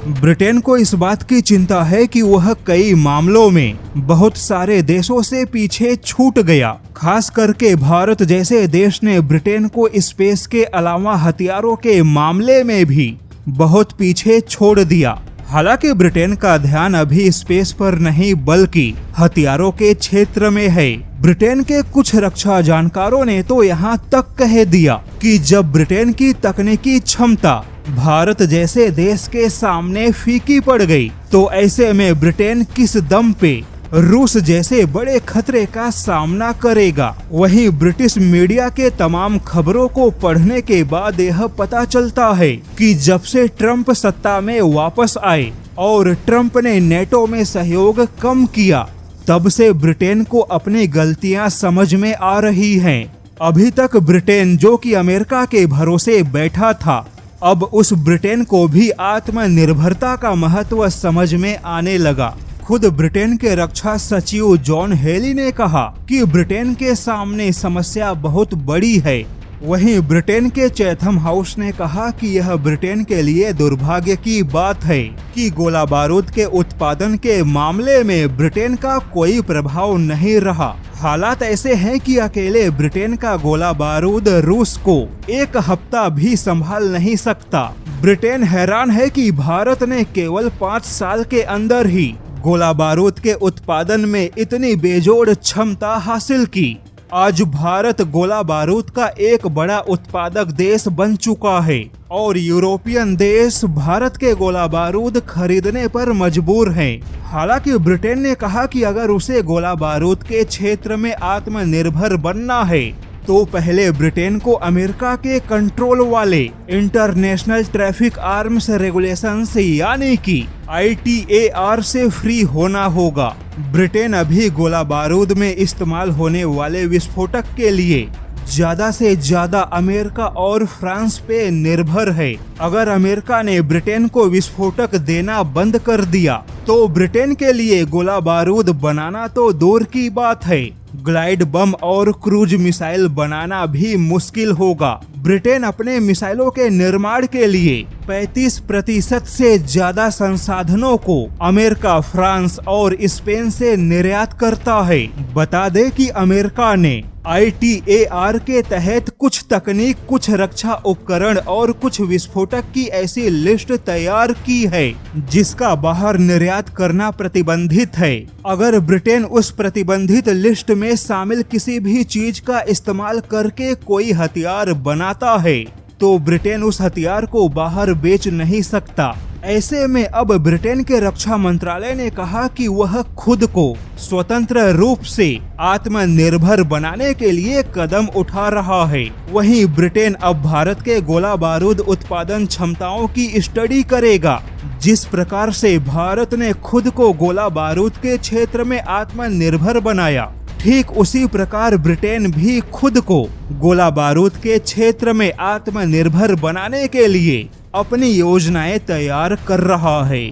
Britain को इस बात की चिंता है कि वह कई मामलों में बहुत सारे देशों से पीछे छूट गया। खास करके भारत जैसे देश ने ब्रिटेन को स्पेस के अलावा हथियारों के मामले में भी बहुत पीछे छोड़ दिया। हालांकि ब्रिटेन का ध्यान अभी स्पेस पर नहीं बल्कि हथियारों के क्षेत्र में है। ब्रिटेन के कुछ रक्षा जानकारों ने तो यहाँ तक कह दिया कि जब ब्रिटेन की तकनीकी क्षमता भारत जैसे देश के सामने फीकी पड़ गई तो ऐसे में ब्रिटेन किस दम पे रूस जैसे बड़े खतरे का सामना करेगा। वहीं ब्रिटिश मीडिया के तमाम खबरों को पढ़ने के बाद यह पता चलता है कि जब से ट्रंप सत्ता में वापस आए और ट्रंप ने नेटो में सहयोग कम किया, तब से ब्रिटेन को अपनी गलतियां समझ में आ रही हैं। अभी तक ब्रिटेन जो कि अमेरिका के भरोसे बैठा था, अब उस ब्रिटेन को भी आत्मनिर्भरता का महत्व समझ में आने लगा। खुद ब्रिटेन के रक्षा सचिव जॉन हेली ने कहा कि ब्रिटेन के सामने समस्या बहुत बड़ी है। वहीं ब्रिटेन के चैथम हाउस ने कहा कि यह ब्रिटेन के लिए दुर्भाग्य की बात है कि गोला बारूद के उत्पादन के मामले में ब्रिटेन का कोई प्रभाव नहीं रहा। हालात ऐसे हैं कि अकेले ब्रिटेन का गोला बारूद रूस को एक हफ्ता भी संभाल नहीं सकता। ब्रिटेन हैरान है कि भारत ने केवल 5 साल के अंदर ही गोला बारूद के उत्पादन में इतनी बेजोड़ क्षमता हासिल की। आज भारत गोला बारूद का एक बड़ा उत्पादक देश बन चुका है और यूरोपियन देश भारत के गोला बारूद खरीदने पर मजबूर हैं। हालांकि ब्रिटेन ने कहा कि अगर उसे गोला बारूद के क्षेत्र में आत्मनिर्भर बनना है तो पहले ब्रिटेन को अमेरिका के कंट्रोल वाले इंटरनेशनल ट्रैफिक आर्म्स रेगुलेशंस यानी कि ITAR से फ्री होना होगा। ब्रिटेन अभी गोला बारूद में इस्तेमाल होने वाले विस्फोटक के लिए ज्यादा से ज्यादा अमेरिका और फ्रांस पे निर्भर है। अगर अमेरिका ने ब्रिटेन को विस्फोटक देना बंद कर दिया तो ब्रिटेन के लिए गोला बारूद बनाना तो दूर की बात है, ग्लाइड बम और क्रूज मिसाइल बनाना भी मुश्किल होगा। ब्रिटेन अपने मिसाइलों के निर्माण के लिए 35% से ज्यादा संसाधनों को अमेरिका, फ्रांस और स्पेन से निर्यात करता है। बता दें कि अमेरिका ने ITAR के तहत कुछ तकनीक, कुछ रक्षा उपकरण और कुछ विस्फोटक की ऐसी लिस्ट तैयार की है जिसका बाहर निर्यात करना प्रतिबंधित है। अगर ब्रिटेन उस प्रतिबंधित लिस्ट में शामिल किसी भी चीज का इस्तेमाल करके कोई हथियार बनाता है तो ब्रिटेन उस हथियार को बाहर बेच नहीं सकता। ऐसे में अब ब्रिटेन के रक्षा मंत्रालय ने कहा कि वह खुद को स्वतंत्र रूप से आत्मनिर्भर बनाने के लिए कदम उठा रहा है। वहीं ब्रिटेन अब भारत के गोला बारूद उत्पादन क्षमताओं की स्टडी करेगा। जिस प्रकार से भारत ने खुद को गोला बारूद के क्षेत्र में आत्मनिर्भर बनाया, ठीक उसी प्रकार ब्रिटेन भी खुद को गोला बारूद के क्षेत्र में आत्मनिर्भर बनाने के लिए अपनी योजनाएं तैयार कर रहा है।